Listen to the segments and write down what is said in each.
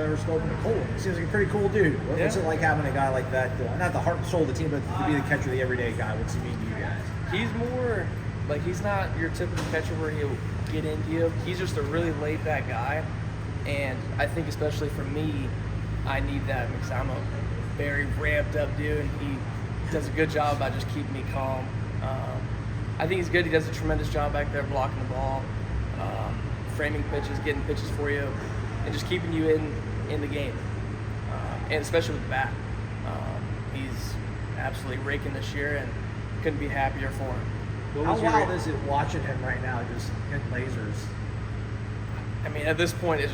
Ever spoken to Cole? He seems like a pretty cool dude. What's it like having a guy like that? Not the heart and soul of the team, but to be the catcher, the everyday guy. What's he mean to you guys? He's more like, he's not your typical catcher where he'll get into you. He's just a really laid back guy, and I think especially for me, I need that because I'm a very ramped up dude, and he does a good job by just keeping me calm. I think he's good. He does a tremendous job back there blocking the ball, framing pitches, getting pitches for you, and just keeping you in the game, and especially with the bat. He's absolutely raking this year, and couldn't be happier for him. How wild is it watching him right now just hit lasers? I mean, at this point, it's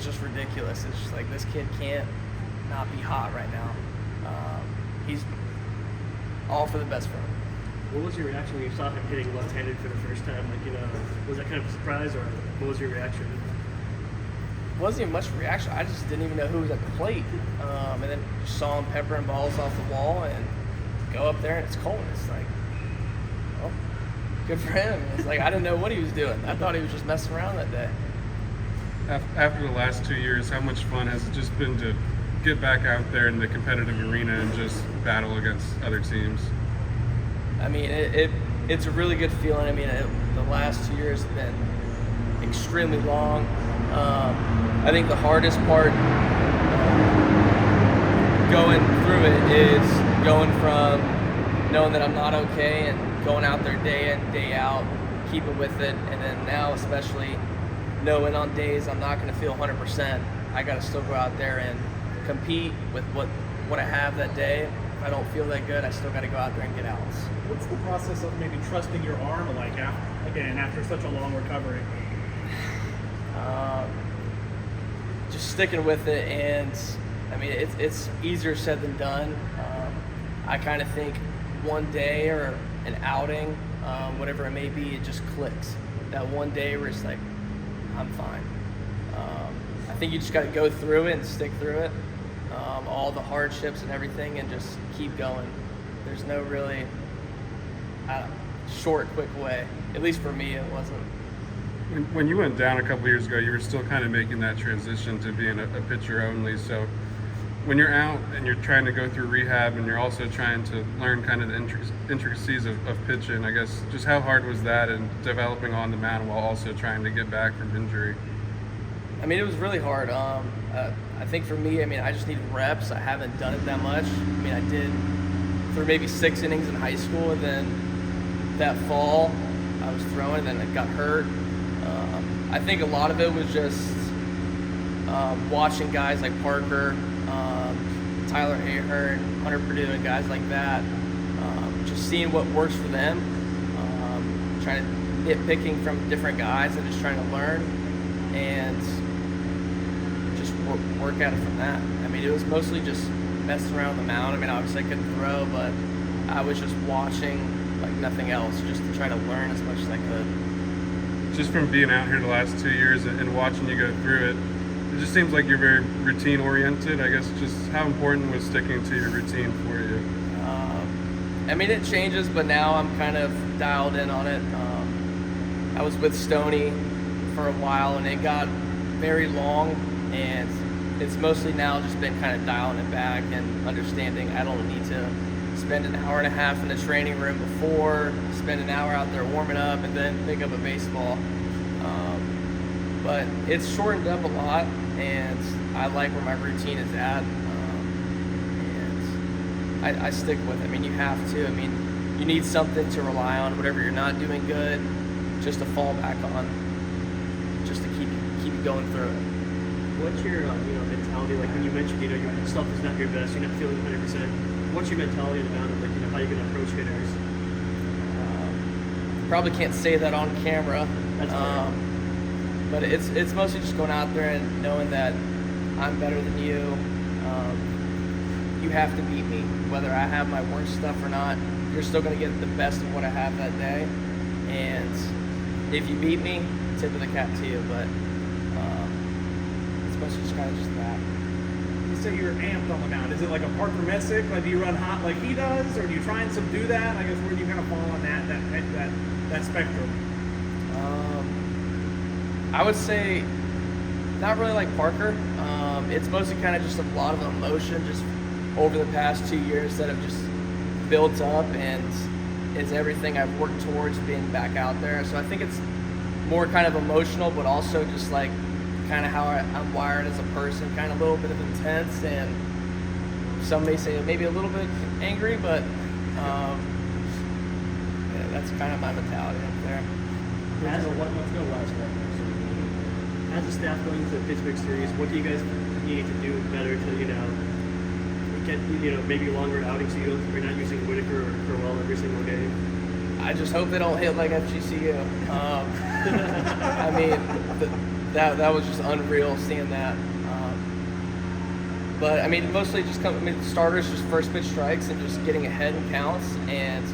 just ridiculous. It's just like, this kid can't not be hot right now. He's all for the best for him. What was your reaction when you saw him hitting left-handed for the first time? Like, was that kind of a surprise, or what was your reaction? Wasn't even much reaction. I just didn't even know who was at the plate, and then just saw him peppering balls off the wall and go up there, and it's cold. It's like, well, good for him. It's like, I didn't know what he was doing. I thought he was just messing around that day. After the last 2 years, how much fun has it just been to get back out there in the competitive arena and just battle against other teams? I mean, it's a really good feeling. I mean, the last 2 years have been extremely long. I think the hardest part going through it is going from knowing that I'm not okay and going out there day in, day out, keeping with it, and then now especially knowing on days I'm not going to feel 100%, I got to still go out there and compete with what I have that day. If I don't feel that good, I still got to go out there and get outs. What's the process of maybe trusting your arm, like after such a long recovery? Just sticking with it, and I mean, it's easier said than done. I kind of think one day or an outing, whatever it may be, it just clicks. That one day where it's like, I'm fine. I think you just got to go through it and stick through it, all the hardships and everything, and just keep going. There's no really short, quick way. At least for me, it wasn't. When you went down a couple years ago, you were still kind of making that transition to being a pitcher only. So when you're out and you're trying to go through rehab and you're also trying to learn kind of the intricacies of pitching, I guess, just how hard was that in developing on the mound while also trying to get back from injury? I mean, it was really hard. I think for me, I mean, I just needed reps. I haven't done it that much. I mean, I did for maybe 6 innings in high school, and then that fall I was throwing, and then I got hurt. I think a lot of it was just watching guys like Parker, Tyler Ahern, Hunter Purdue, and guys like that, just seeing what works for them, trying to nitpicking from different guys and just trying to learn and just work at it from that. I mean, it was mostly just messing around the mound. I mean, obviously I couldn't throw, but I was just watching like nothing else, just to try to learn as much as I could. Just from being out here the last 2 years and watching you go through it, it just seems like you're very routine oriented. I guess just how important was sticking to your routine for you? I mean, it changes, but now I'm kind of dialed in on it. I was with Stoney for a while, and it got very long, and it's mostly now just been kind of dialing it back and understanding I don't need to spend an hour and a half in the training room before, spend an hour out there warming up, and then pick up a baseball. But it's shortened up a lot, and I like where my routine is at, and I stick with it. I mean, you have to. I mean, you need something to rely on, whatever you're not doing good, just to fall back on, just to keep you going through it. What's your mentality, like when you mentioned your stuff is not your best, you're not feeling 100%? What's your mentality about it, like how you're going to approach hitters? Probably can't say that on camera. That's fair. But it's mostly just going out there and knowing that I'm better than you. You have to beat me, whether I have my worst stuff or not. You're still going to get the best of what I have that day. And if you beat me, tip of the cap to you. But it's mostly just kind of just that. You say you're amped on the mound. Is it like a Parker Messick? Like, do you run hot like he does, or do you try and subdue that? I guess where do you kind of fall on that spectrum? I would say Not really like Parker. It's mostly kind of just a lot of emotion just over the past 2 years that have just built up, and it's everything I've worked towards being back out there. So I think it's more kind of emotional, but also just like kind of how I'm wired as a person, kind of a little bit of intense, and some may say maybe a little bit angry, but yeah, that's kind of my mentality up there. As a staff going into the Pittsburgh series, what do you guys need to do better to, get, maybe longer outings so you're not using Whitaker or Crowell every single game? I just hope they don't hit like FGCU. I mean, that was just unreal seeing that. But I mean, mostly just starters, just first pitch strikes and just getting ahead in counts and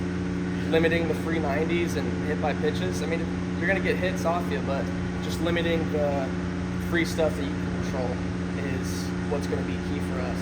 limiting the free 90s and hit by pitches. I mean, you're gonna get hits off you, but just limiting the free stuff that you can control is what's gonna be key for us.